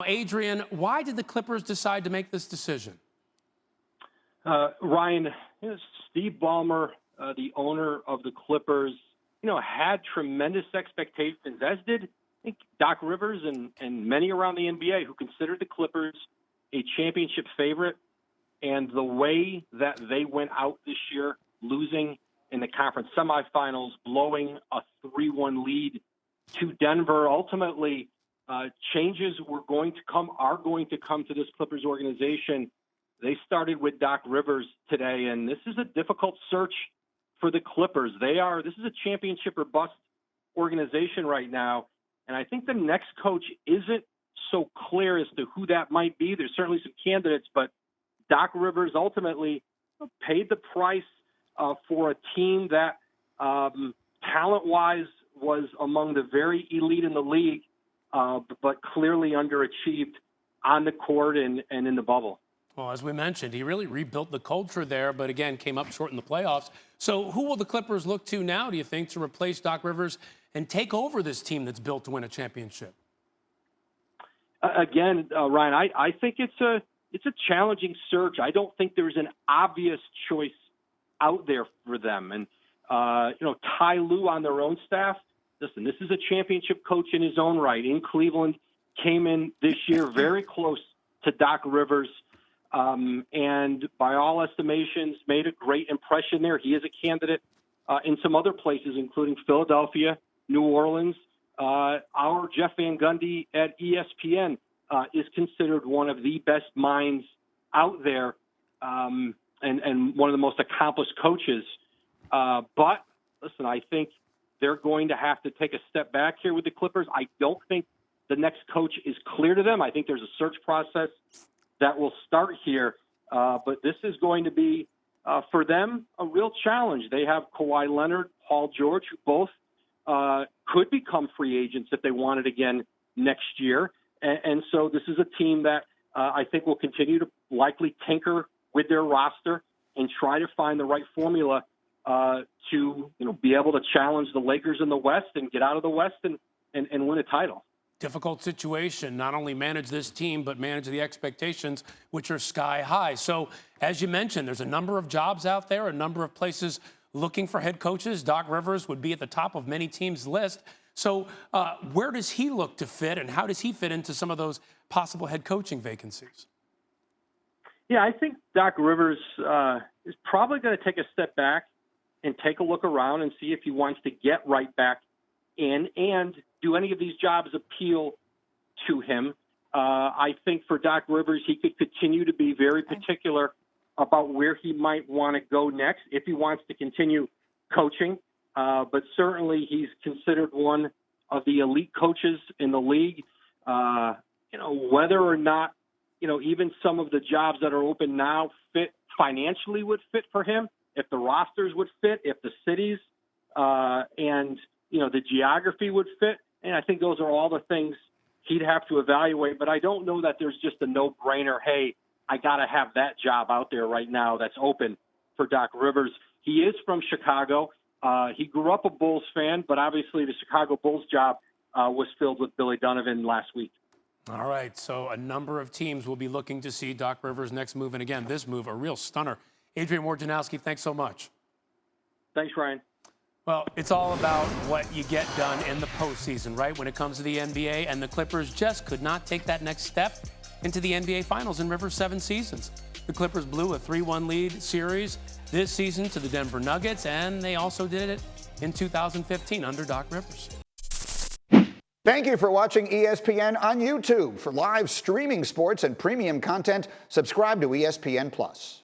Adrian, why did the Clippers decide to make this decision? Ryan, Steve Ballmer, the owner of the Clippers, had tremendous expectations, as did I think Doc Rivers and many around the NBA who considered the Clippers a championship favorite. And the way that they went out this year, losing in the conference semifinals, blowing a 3-1 lead to Denver, ultimately changes are going to come to this Clippers organization. They started with Doc Rivers today, and this is a difficult search for the Clippers. This is a championship or bust organization right now, and I think the next coach isn't so clear as to who that might be. There's certainly some candidates, but Doc Rivers ultimately paid the price for a team that talent-wise was among the very elite in the league, but clearly underachieved on the court and in the bubble. Well, as we mentioned, he really rebuilt the culture there, but again, came up short in the playoffs. So who will the Clippers look to now, do you think, to replace Doc Rivers and take over this team that's built to win a championship? Again, Ryan, I think it's a challenging search. I don't think there's an obvious choice out there for them. And, Ty Lue on their own staff, listen, this is a championship coach in his own right. In Cleveland, came in this year very close to Doc Rivers. And by all estimations, made a great impression there. He is a candidate in some other places, including Philadelphia, New Orleans. Our Jeff Van Gundy at ESPN is considered one of the best minds out there and one of the most accomplished coaches. But, listen, I think they're going to have to take a step back here with the Clippers. I don't think the next coach is clear to them. I think there's a search process that will start here. But this is going to be, for them, a real challenge. They have Kawhi Leonard, Paul George, who both could become free agents if they wanted again next year. And so this is a team that I think will continue to likely tinker with their roster and try to find the right formula to be able to challenge the Lakers in the West and get out of the West and win a title. Difficult situation, not only manage this team, but manage the expectations, which are sky high. So, as you mentioned, there's a number of jobs out there, a number of places looking for head coaches. Doc Rivers would be at the top of many teams' list. So where does he look to fit, and how does he fit into some of those possible head coaching vacancies? Yeah, I think Doc Rivers is probably going to take a step back and take a look around and see if he wants to get right back in, and do any of these jobs appeal to him? I think for Doc Rivers, he could continue to be very particular about where he might want to go next if he wants to continue coaching. But certainly he's considered one of the elite coaches in the league. Whether or not, even some of the jobs that are open now fit financially would fit for him, if the rosters would fit, if the cities and the geography would fit. And I think those are all the things he'd have to evaluate. But I don't know that there's just a no-brainer, hey, I got to have that job out there right now that's open for Doc Rivers. He is from Chicago. He grew up a Bulls fan, but obviously the Chicago Bulls job was filled with Billy Donovan last week. All right, so a number of teams will be looking to see Doc Rivers' next move. And again, this move, a real stunner. Adrian Wojnarowski, thanks so much. Thanks, Ryan. Well, it's all about what you get done in the postseason, right? When it comes to the NBA, and the Clippers just could not take that next step into the NBA Finals in Rivers' 7 seasons. The Clippers blew a 3-1 lead series this season to the Denver Nuggets, and they also did it in 2015 under Doc Rivers. Thank you for watching ESPN on YouTube. For live streaming sports and premium content, subscribe to ESPN+.